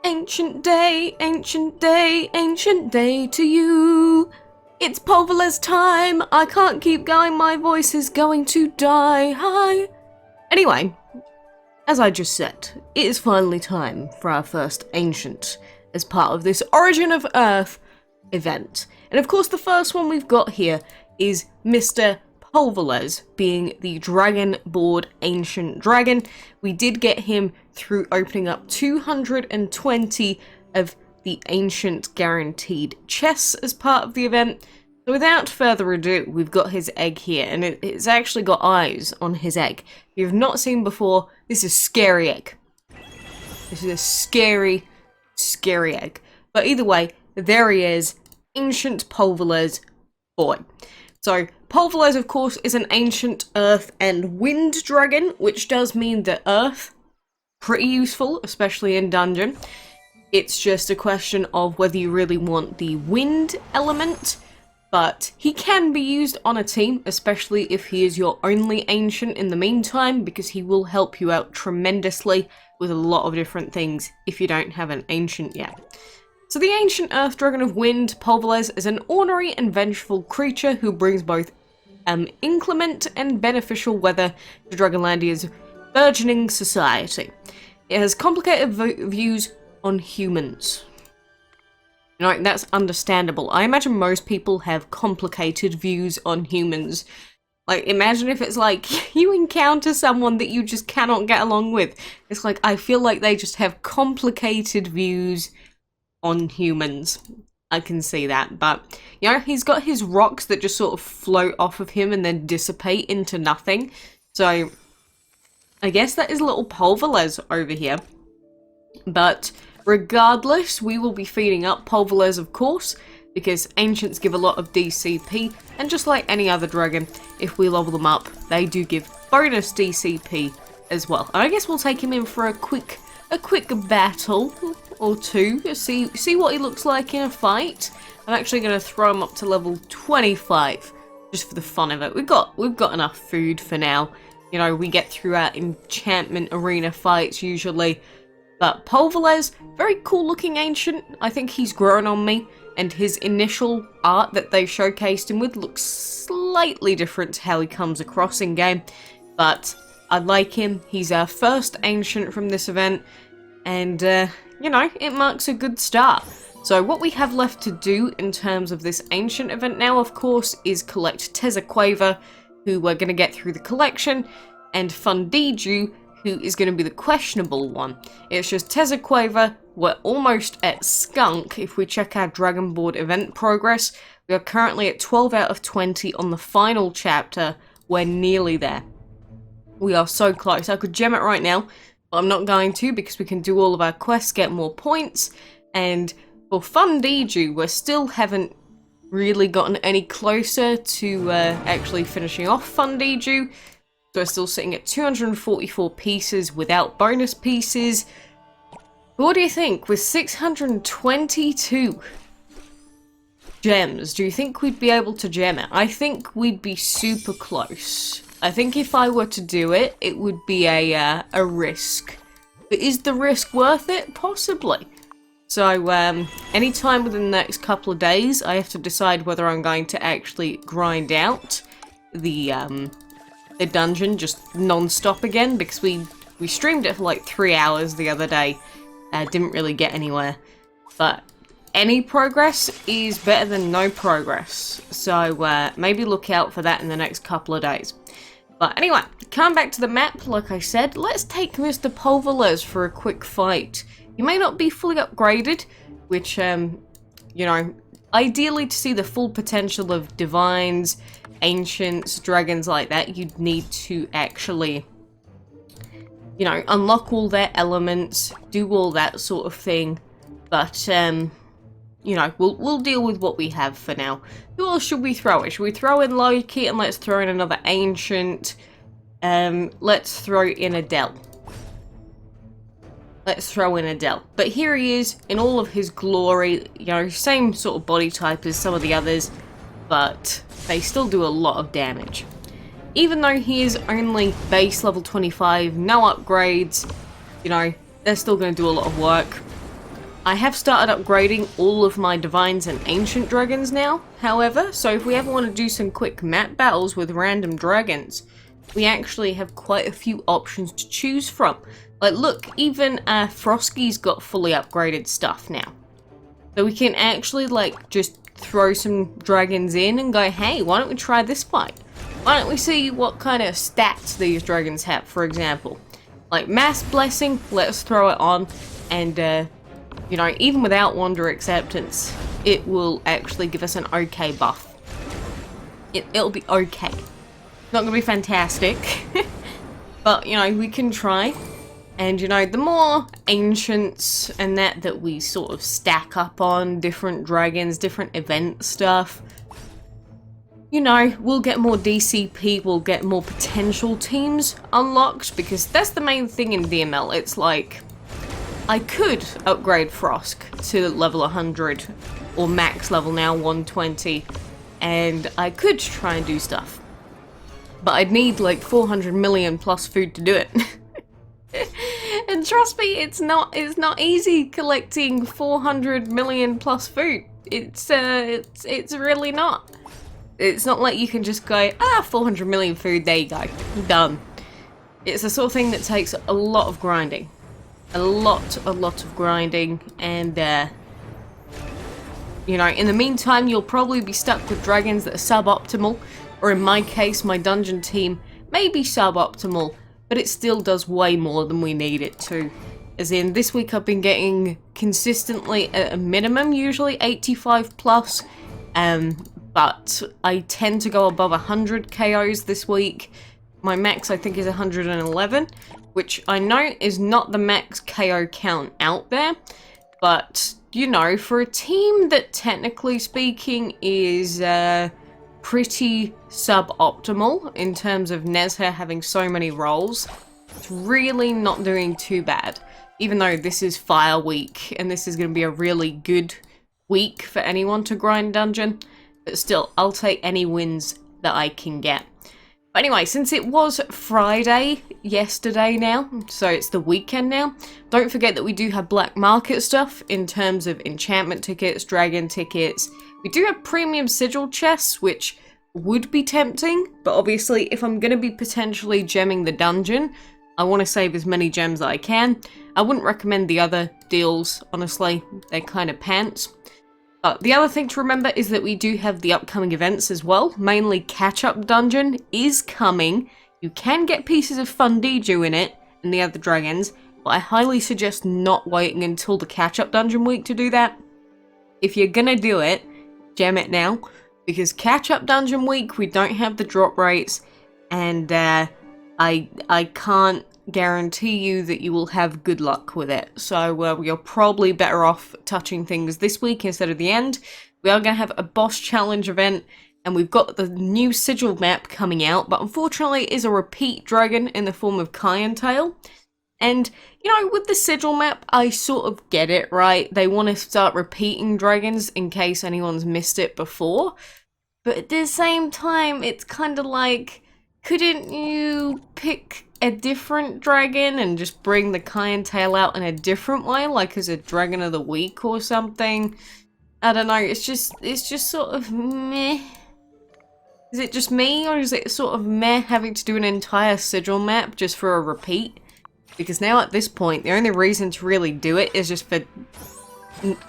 Ancient day, ancient day, ancient day to you. It's Poleveles time. I can't keep going, my voice is going to die. Hi. Anyway, as I just said, it is finally time for our first ancient as part of this Origin of Earth event. And of course the first one we've got here is Mr. Poleveles, being the Dragon Board Ancient Dragon. We did get him through opening up 220 of the Ancient Guaranteed chests as part of the event. So without further ado, we've got his egg here, and it's actually got eyes on his egg. If you've not seen before, this is a scary egg. This is a scary, scary egg. But either way, there he is, Ancient Poleveles boy. So, Poleveles, of course, is an ancient earth and wind dragon, which does mean that earth, pretty useful, especially in dungeon. It's just a question of whether you really want the wind element, but he can be used on a team, especially if he is your only ancient in the meantime, because he will help you out tremendously with a lot of different things if you don't have an ancient yet. So the ancient earth dragon of wind, Poleveles, is an ornery and vengeful creature who brings both inclement and beneficial weather to Dragonlandia's burgeoning society. It has complicated views on humans. You know, that's understandable. I imagine most people have complicated views on humans. Like, imagine if it's like, you encounter someone that you just cannot get along with. It's like, I feel like they just have complicated views on humans. I can see that, but you know, he's got his rocks that just sort of float off of him and then dissipate into nothing. So I guess that is little Poleveles over here. But regardless, we will be feeding up Poleveles, of course, because ancients give a lot of DCP, and just like any other dragon, if we level them up, they do give bonus DCP as well. And I guess we'll take him in for a quick battle or two, see what he looks like in a fight. I'm actually going to throw him up to level 25 just for the fun of it. We've got enough food for now. You know, we get through our Enchantment Arena fights usually. But Poleveles, very cool looking ancient. I think he's grown on me, and his initial art that they showcased him with looks slightly different to how he comes across in game. But I like him. He's our first ancient from this event, and you know, it marks a good start. So what we have left to do in terms of this ancient event now, of course, is collect Tezacueva, who we're going to get through the collection, and Fundiju, who is going to be the questionable one. It's just Tezacueva, we're almost at Skunk. If we check our Dragon Board event progress, we are currently at 12 out of 20 on the final chapter. We're nearly there. We are so close. I could gem it right now, but I'm not going to, because we can do all of our quests, get more points. And for Fundiju, we still haven't really gotten any closer to actually finishing off Fundiju. So we're still sitting at 244 pieces without bonus pieces. But what do you think? With 622 gems, do you think we'd be able to gem it? I think we'd be super close. I think if I were to do it, it would be a risk. But is the risk worth it? Possibly. So, anytime within the next couple of days, I have to decide whether I'm going to actually grind out the dungeon just non-stop again, because we streamed it for like 3 hours the other day. Didn't really get anywhere. But any progress is better than no progress. So, maybe look out for that in the next couple of days. But anyway, coming back to the map, like I said, let's take Mr. Poleveles for a quick fight. He may not be fully upgraded, which, you know, ideally to see the full potential of divines, ancients, dragons like that, you'd need to actually, you know, unlock all their elements, do all that sort of thing. But, you know, we'll deal with what we have for now. Who else should we throw in? Should we throw in Loki, and let's throw in another ancient? Let's throw in Adele. Let's throw in Adele. But here he is in all of his glory. You know, same sort of body type as some of the others, but they still do a lot of damage. Even though he is only base level 25, no upgrades, you know, they're still going to do a lot of work. I have started upgrading all of my divines and ancient dragons now, however, so if we ever want to do some quick map battles with random dragons, we actually have quite a few options to choose from. Like look, even Frosky's got fully upgraded stuff now. So we can actually like just throw some dragons in and go, hey, why don't we try this fight? Why don't we see what kind of stats these dragons have, for example. Like Mass Blessing, let's throw it on, and you know, even without Wander Acceptance, it will actually give us an okay buff. It'll be okay. Not gonna be fantastic, but you know, we can try. And you know, the more ancients and that we sort of stack up on, different dragons, different event stuff, you know, we'll get more DCP, we'll get more potential teams unlocked, because that's the main thing in DML. It's like, I could upgrade Frosk to level 100, or max level now, 120, and I could try and do stuff. But I'd need like 400 million plus food to do it. And trust me, it's not easy collecting 400 million plus food. It's really not. It's not like you can just go, 400 million food, there you go, done. It's the sort of thing that takes a lot of grinding. A lot of grinding, and you know, in the meantime, you'll probably be stuck with dragons that are suboptimal, or in my case, my dungeon team may be suboptimal, but it still does way more than we need it to. As in, this week I've been getting consistently at a minimum, usually 85 plus, but I tend to go above 100 KOs this week. My max I think is 111, which I know is not the max KO count out there, but you know, for a team that technically speaking is pretty suboptimal in terms of Nezha having so many roles, it's really not doing too bad. Even though this is Fire Week, and this is going to be a really good week for anyone to grind dungeon, but still, I'll take any wins that I can get. But anyway, since it was Friday yesterday now, so it's the weekend now, don't forget that we do have black market stuff in terms of enchantment tickets, dragon tickets. We do have premium sigil chests, which would be tempting, but obviously if I'm going to be potentially gemming the dungeon, I want to save as many gems as I can. I wouldn't recommend the other deals, honestly, they're kind of pants. The other thing to remember is that we do have the upcoming events as well. Mainly Catch-Up Dungeon is coming. You can get pieces of Fundiju in it, and the other dragons, but I highly suggest not waiting until the Catch-Up Dungeon week to do that. If you're gonna do it, gem it now, because Catch-Up Dungeon week, we don't have the drop rates, and I can't guarantee you that you will have good luck with it. So you're probably better off touching things this week instead of the end. We are going to have a boss challenge event, and we've got the new sigil map coming out, but unfortunately it is a repeat dragon in the form of Cayenne Tail. And, you know, with the sigil map, I sort of get it, right? They want to start repeating dragons in case anyone's missed it before. But at the same time, it's kind of like, couldn't you pick a different dragon and just bring the Cayenne Tail out in a different way, like as a Dragon of the Week or something? I don't know, it's just sort of meh. Is it just me, or is it sort of meh having to do an entire sigil map just for a repeat? Because now at this point, the only reason to really do it is just for,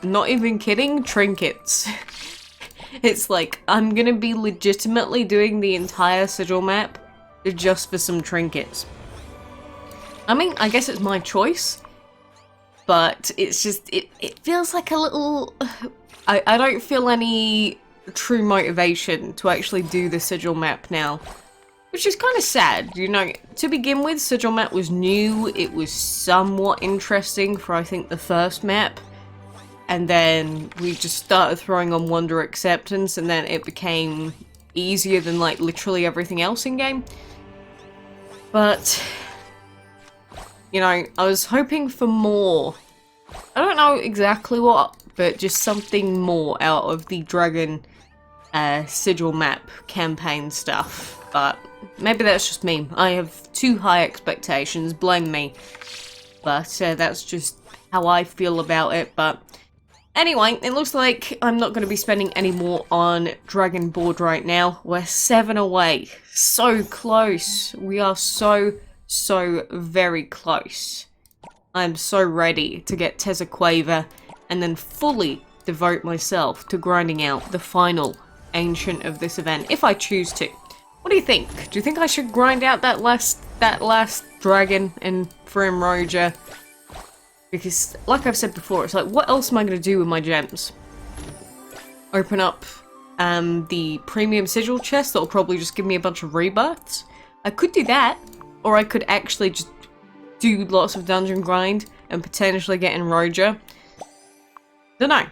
not even kidding, trinkets. It's like, I'm gonna be legitimately doing the entire sigil map just for some trinkets. I mean, I guess it's my choice, but it's just, it feels like a little, I don't feel any true motivation to actually do the sigil map now, which is kind of sad. You know, to begin with, sigil map was new, it was somewhat interesting for I think the first map, and then we just started throwing on Wander Acceptance, and then it became easier than like literally everything else in game. But, you know, I was hoping for more. I don't know exactly what, but just something more out of the Dragon sigil map campaign stuff. But maybe that's just me. I have too high expectations, blame me. But that's just how I feel about it, but anyway, it looks like I'm not going to be spending any more on Dragon Board right now. We're 7 away. So close. We are so very close. I'm so ready to get Tezacueva and then fully devote myself to grinding out the final ancient of this event, if I choose to. What do you think? Do you think I should grind out that last dragon and Frim Roja? Because, like I've said before, it's like, what else am I going to do with my gems? Open up the premium sigil chest that'll probably just give me a bunch of rebirths. I could do that, or I could actually just do lots of dungeon grind and potentially get in Roja. Don't know.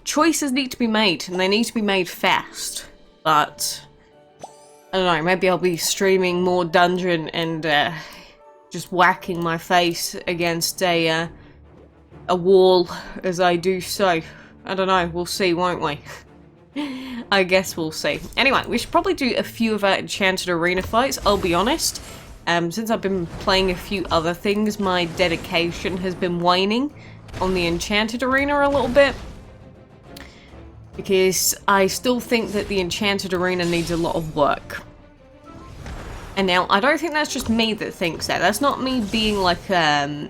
Choices need to be made, and they need to be made fast. But I don't know, maybe I'll be streaming more dungeon and just whacking my face against a wall as I do so. I don't know, we'll see, won't we? I guess we'll see. Anyway, we should probably do a few of our Enchanted Arena fights, I'll be honest. Since I've been playing a few other things, my dedication has been waning on the Enchanted Arena a little bit. Because I still think that the Enchanted Arena needs a lot of work. And now, I don't think that's just me that thinks that. That's not me being like a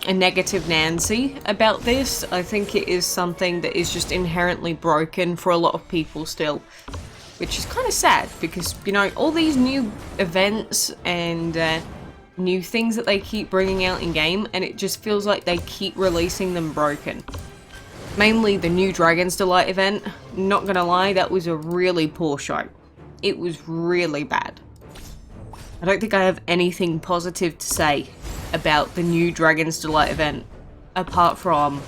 negative Nancy about this. I think it is something that is just inherently broken for a lot of people still. Which is kind of sad, because, you know, all these new events and new things that they keep bringing out in-game, and it just feels like they keep releasing them broken. Mainly the new Dragon's Delight event. Not gonna lie, that was a really poor show. It was really bad. I don't think I have anything positive to say about the new Dragon's Delight event, apart from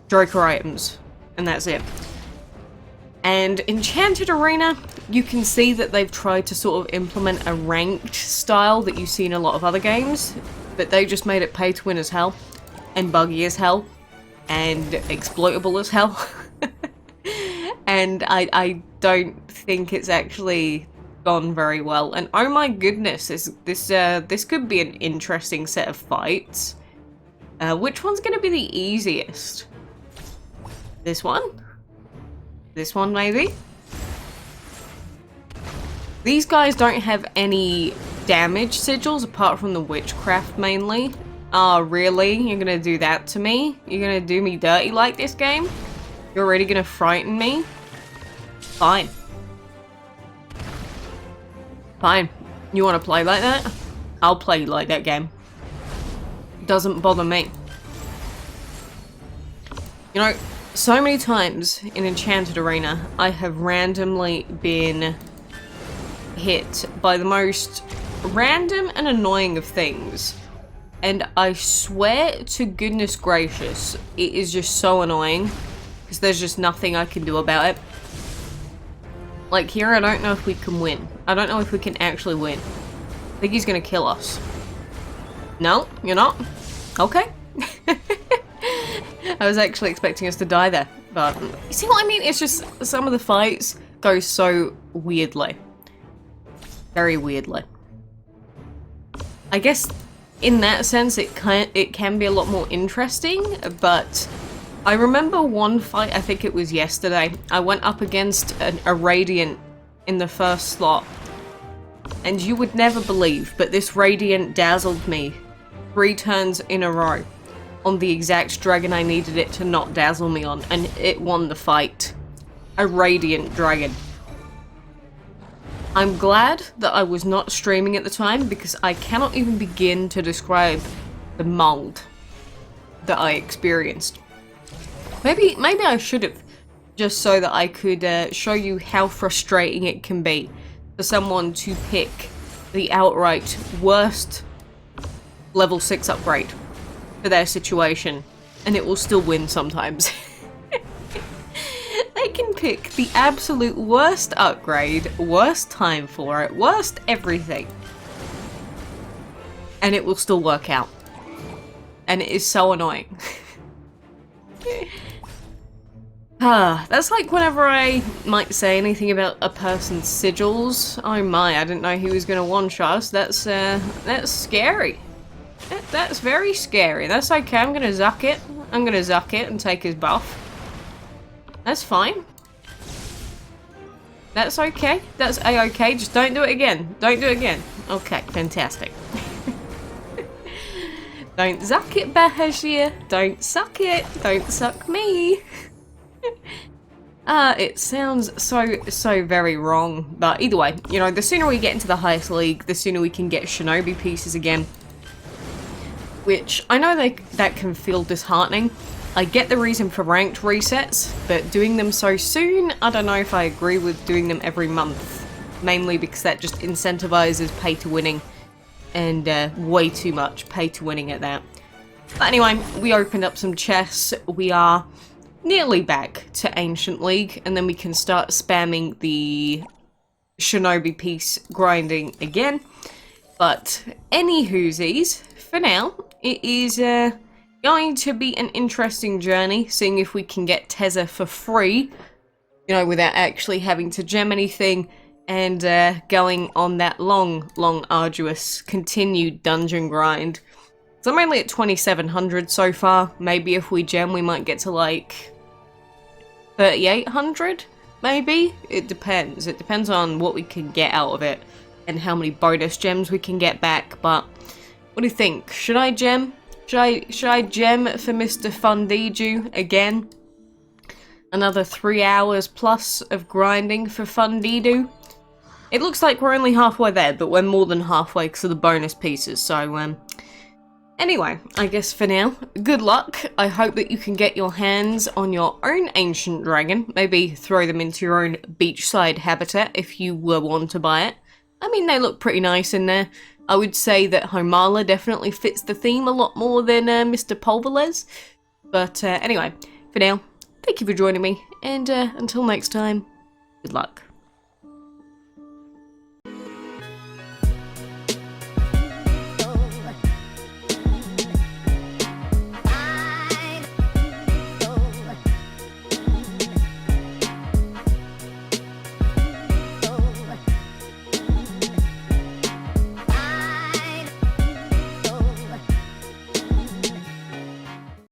Joker items, and that's it. And Enchanted Arena, you can see that they've tried to sort of implement a ranked style that you see in a lot of other games, but they just made it pay to win as hell, and buggy as hell, and exploitable as hell. And I don't think it's actually gone very well. And oh my goodness, this could be an interesting set of fights. Which one's going to be the easiest? This one? This one, maybe? These guys don't have any damage sigils apart from the witchcraft mainly. Oh, really? You're gonna do that to me? You're gonna do me dirty like this game? You're already gonna frighten me? Fine. Fine. You wanna play like that? I'll play like that game. Doesn't bother me. You know, so many times in Enchanted Arena, I have randomly been hit by the most random and annoying of things. And I swear to goodness gracious, it is just so annoying. Because there's just nothing I can do about it. Like here, I don't know if we can win. I don't know if we can actually win. I think he's gonna kill us. No, you're not? Okay. I was actually expecting us to die there. But, you see what I mean? It's just, some of the fights go so weirdly. Very weirdly. I guess, in that sense, it can be a lot more interesting, but I remember one fight, I think it was yesterday, I went up against a Radiant in the first slot, and you would never believe, but this Radiant dazzled me 3 turns in a row on the exact dragon I needed it to not dazzle me on, and it won the fight. A Radiant dragon. I'm glad that I was not streaming at the time, because I cannot even begin to describe the mold that I experienced. Maybe I should have, just so that I could show you how frustrating it can be for someone to pick the outright worst level 6 upgrade for their situation, and it will still win sometimes. They can pick the absolute worst upgrade, worst time for it, worst everything, and it will still work out. And it is so annoying. That's like whenever I might say anything about a person's sigils. Oh my, I didn't know he was gonna one-shot us. That's scary. That's That's very scary. That's okay. I'm gonna zuck it. I'm gonna zuck it and take his buff. That's fine. That's okay. That's a-okay. Just don't do it again. Don't do it again. Okay, fantastic. Don't zuck it, Bahashir. Don't suck it. Don't suck me. It sounds so very wrong. But either way, you know, the sooner we get into the highest league, the sooner we can get shinobi pieces again. Which, I know that can feel disheartening. I get the reason for ranked resets, but doing them so soon, I don't know if I agree with doing them every month. Mainly because that just incentivizes pay to winning. And way too much pay to winning at that. But anyway, we opened up some chests. We are nearly back to Ancient League, and then we can start spamming the shinobi piece grinding again. But any whoosies, for now, it is going to be an interesting journey, seeing if we can get Teza for free, you know, without actually having to gem anything, and going on that long, arduous, continued dungeon grind. So I'm only at 2700 so far. Maybe if we gem, we might get to like 3800, maybe? It depends. It depends on what we can get out of it and how many bonus gems we can get back. But what do you think? Should I gem? Should I gem for Mr. Fundiju again? Another 3 hours plus of grinding for Fundiju. It looks like we're only halfway there, but we're more than halfway because of the bonus pieces. So, anyway, I guess for now, good luck. I hope that you can get your hands on your own ancient dragon. Maybe throw them into your own beachside habitat if you were want to buy it. I mean, they look pretty nice in there. I would say that Homala definitely fits the theme a lot more than Mr. Polveles. But anyway, for now, thank you for joining me, and until next time, good luck.